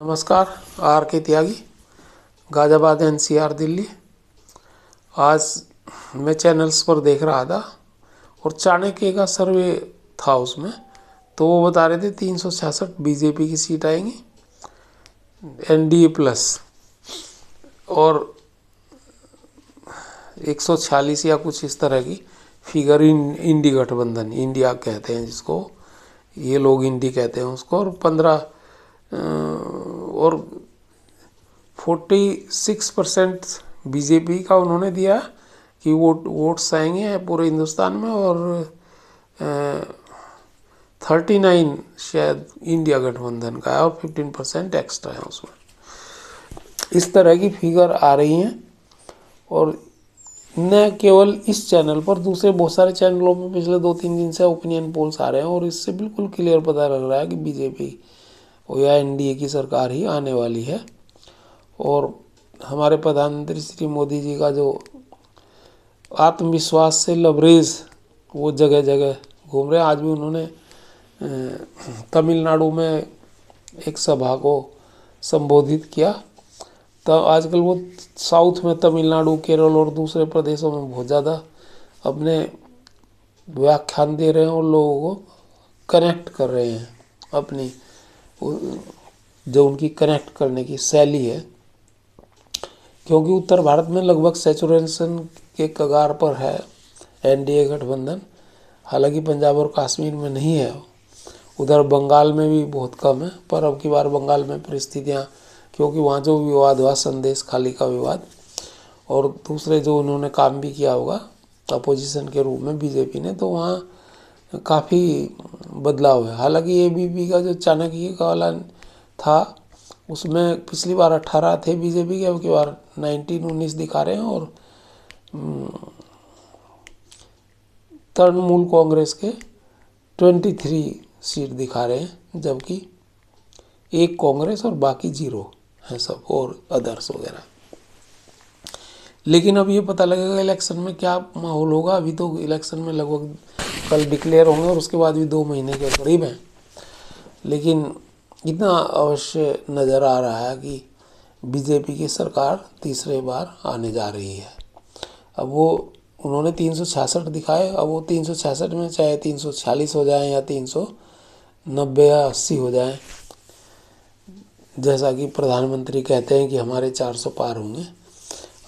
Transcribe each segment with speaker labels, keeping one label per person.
Speaker 1: नमस्कार। आर के त्यागी, गाज़ियाबाद एनसीआर दिल्ली। आज मैं चैनल्स पर देख रहा था और चाणक्य का सर्वे था उसमें, तो वो बता रहे थे 366 बीजेपी की सीट आएंगी एनडीए प्लस, और 146 या कुछ इस तरह की फिगर इंडी गठबंधन, इंडिया कहते हैं जिसको, ये लोग इंडी कहते हैं उसको, और 15 और 46% बीजेपी का उन्होंने दिया कि वोट्स आएंगे पूरे हिंदुस्तान में, और 39 शायद इंडिया गठबंधन का है और 15% एक्स्ट्रा है उसमें। इस तरह की फिगर आ रही हैं, और न केवल इस चैनल पर, दूसरे बहुत सारे चैनलों में पिछले 2-3 दिन से ओपिनियन पोल्स आ रहे हैं, और इससे बिल्कुल क्लियर पता लग रहा है कि बीजेपी या एनडीए की सरकार ही आने वाली है। और हमारे प्रधानमंत्री श्री मोदी जी का जो आत्मविश्वास से लबरेज वो जगह जगह घूम रहे हैं। आज भी उन्होंने तमिलनाडु में एक सभा को संबोधित किया। तो आजकल वो साउथ में तमिलनाडु, केरल और दूसरे प्रदेशों में बहुत ज़्यादा अपने व्याख्यान दे रहे हैं और लोगों को कनेक्ट कर रहे हैं, अपनी जो उनकी कनेक्ट करने की शैली है। क्योंकि उत्तर भारत में लगभग सैचुरेशन के कगार पर है एनडीए गठबंधन, हालांकि पंजाब और कश्मीर में नहीं है, उधर बंगाल में भी बहुत कम है। पर अब की बार बंगाल में परिस्थितियाँ, क्योंकि वहाँ जो विवाद हुआ, संदेश खाली का विवाद, और दूसरे जो उन्होंने काम भी किया होगा अपोजिशन के रूप में बीजेपी ने, तो वहाँ काफ़ी बदलाव है। हालांकि एबीपी का जो चाणक्य का वाला था उसमें पिछली बार 18 थे बीजेपी के, अब की बार 19 दिखा रहे हैं, और तृणमूल कांग्रेस के 23 सीट दिखा रहे हैं, जबकि एक कांग्रेस और बाकी 0 हैं सब, और अदर्स वगैरह। लेकिन अब ये पता लगेगा इलेक्शन में क्या माहौल होगा। अभी तो इलेक्शन में लगभग कल डिक्लेयर होंगे और उसके बाद भी 2 महीने के करीब हैं। लेकिन इतना अवश्य नज़र आ रहा है कि बीजेपी की सरकार तीसरे बार आने जा रही है। अब वो उन्होंने 366 दिखाए, अब वो 366 में चाहे 346 हो जाए या 390 या 80 हो जाए, जैसा कि प्रधानमंत्री कहते हैं कि हमारे 400 पार होंगे।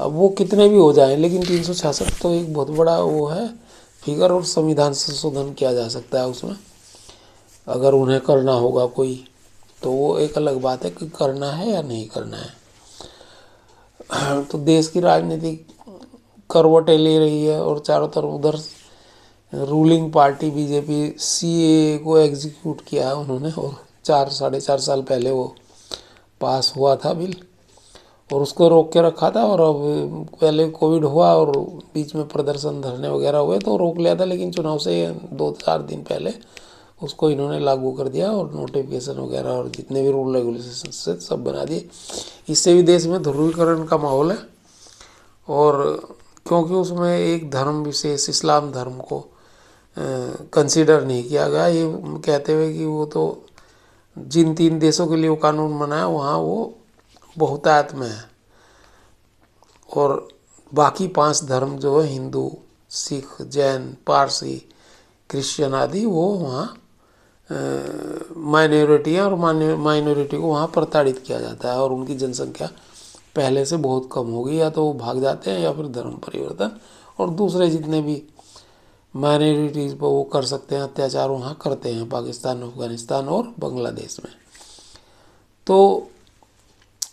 Speaker 1: अब वो कितने भी हो जाएं, लेकिन 366 तो एक बहुत बड़ा वो है फिगर, और संविधान संशोधन किया जा सकता है उसमें अगर उन्हें करना होगा कोई, तो वो एक अलग बात है कि करना है या नहीं करना है। तो देश की राजनीति करवटें ले रही है, और चारों तरफ उधर रूलिंग पार्टी बीजेपी सीएए को एग्जीक्यूट किया है उन्होंने, और 4-4.5 साल पहले वो पास हुआ था बिल, और उसको रोक के रखा था। और अब पहले कोविड हुआ और बीच में प्रदर्शन धरने वगैरह हुए तो रोक लिया था, लेकिन चुनाव से 2-4 दिन पहले उसको इन्होंने लागू कर दिया, और नोटिफिकेशन वगैरह और जितने भी रूल रेगुलेशन से सब बना दिए। इससे भी देश में ध्रुवीकरण का माहौल है, और क्योंकि उसमें एक धर्म विशेष, इस्लाम धर्म को कंसीडर नहीं किया गया, ये कहते हुए कि वो तो जिन 3 देशों के लिए वो कानून बना है वहाँ वो बहुतायत में है, और बाकी 5 धर्म जो है, हिंदू, सिख, जैन, पारसी, क्रिश्चियन आदि, वो वहाँ माइनॉरिटी है, और माइनॉरिटी को वहाँ प्रताड़ित किया जाता है, और उनकी जनसंख्या पहले से बहुत कम हो गई, या तो वो भाग जाते हैं या फिर धर्म परिवर्तन, और दूसरे जितने भी माइनॉरिटीज़ पर वो कर सकते हैं अत्याचार वहाँ करते हैं, पाकिस्तान, अफगानिस्तान और बांग्लादेश में। तो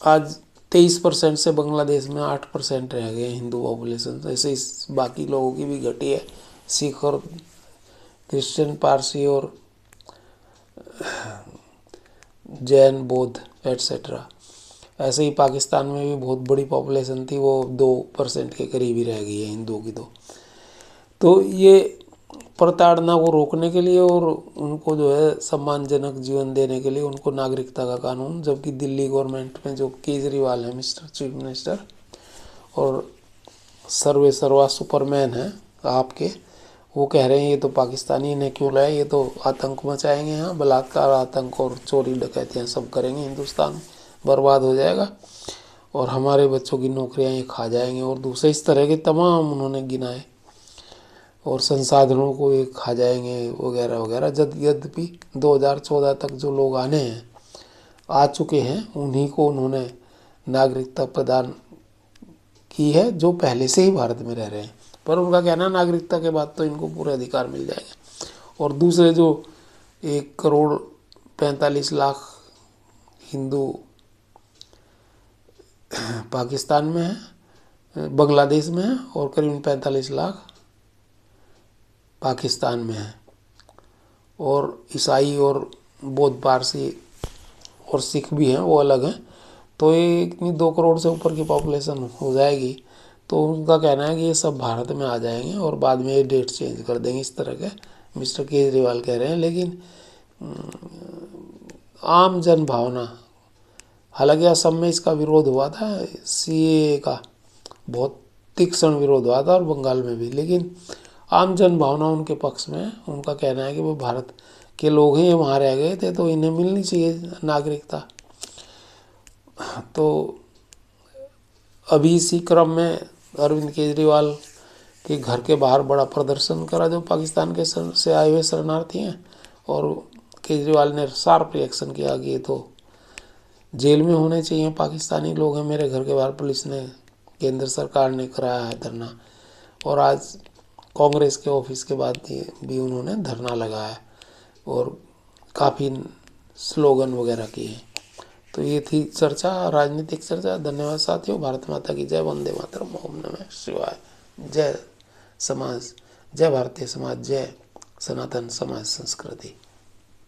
Speaker 1: आज 23% से बांग्लादेश में 8% रह गए हिंदू पॉपुलेशन। ऐसे इस बाकी लोगों की भी घटी है, सिख और क्रिश्चियन, पारसी और जैन, बौद्ध एट्सेट्रा। ऐसे ही पाकिस्तान में भी बहुत बड़ी पॉपुलेशन थी, वो 2% के करीब ही रह गई है हिंदुओं की। तो ये प्रताड़ना को रोकने के लिए और उनको जो है सम्मानजनक जीवन देने के लिए उनको नागरिकता का कानून, जबकि दिल्ली गवर्नमेंट में जो केजरीवाल है मिस्टर चीफ मिनिस्टर, और सर्वे सर्वा सुपरमैन है आपके, वो कह रहे हैं ये तो पाकिस्तानी, इन्हें क्यों लाए, ये तो आतंक मचाएंगे, यहाँ बलात्कार, आतंक और चोरी डकैतियाँ सब करेंगे हिंदुस्तान बर्बाद हो जाएगा और हमारे बच्चों की नौकरियां ये खा जाएंगे। और दूसरे इस तरह के तमाम उन्होंने गिनाए और संसाधनों को ये खा जाएंगे वगैरह वगैरह। यद्यपि 2014 तक जो लोग आ चुके हैं उन्हीं को उन्होंने नागरिकता प्रदान की है जो पहले से ही भारत में रह रहे हैं। पर उनका कहना नागरिकता के बाद तो इनको पूरे अधिकार मिल जाएंगे। और दूसरे जो 1,45,00,000 हिंदू पाकिस्तान में है, बांग्लादेश में है, और करीब 45 लाख पाकिस्तान में है, और ईसाई और बौद्ध पारसी और सिख भी हैं, वो अलग हैं। तो ये इतनी 2 करोड़ से ऊपर की पॉपुलेशन हो जाएगी। तो उनका कहना है कि ये सब भारत में आ जाएंगे और बाद में ये डेट चेंज कर देंगे, इस तरह के मिस्टर केजरीवाल कह रहे हैं। लेकिन आम जन भावना, हालांकि असम में इसका विरोध हुआ था, सीएए का बहुत तीक्ष्ण विरोध हुआ था, और बंगाल में भी, लेकिन आम जन भावना उनके पक्ष में है। उनका कहना है कि वो भारत के लोग हैं, ये वहाँ रह गए थे तो इन्हें मिलनी चाहिए नागरिकता। तो अभी इसी क्रम में अरविंद केजरीवाल के घर के बाहर बड़ा प्रदर्शन करा जो पाकिस्तान के से आए हुए शरणार्थी हैं, और केजरीवाल ने शार्प रिएक्शन किया कि ये तो जेल में होने चाहिए, पाकिस्तानी लोग हैं मेरे घर के बाहर, पुलिस ने, केंद्र सरकार ने कराया है धरना। और आज कांग्रेस के ऑफिस के बाद भी उन्होंने धरना लगाया और काफ़ी स्लोगन वगैरह किए। तो ये थी चर्चा, राजनीतिक चर्चा। धन्यवाद साथियों। भारत माता की जय। वंदे मातरम। ओम नमः शिवाय। जय समाज, जय भारतीय समाज, जय सनातन समाज संस्कृति।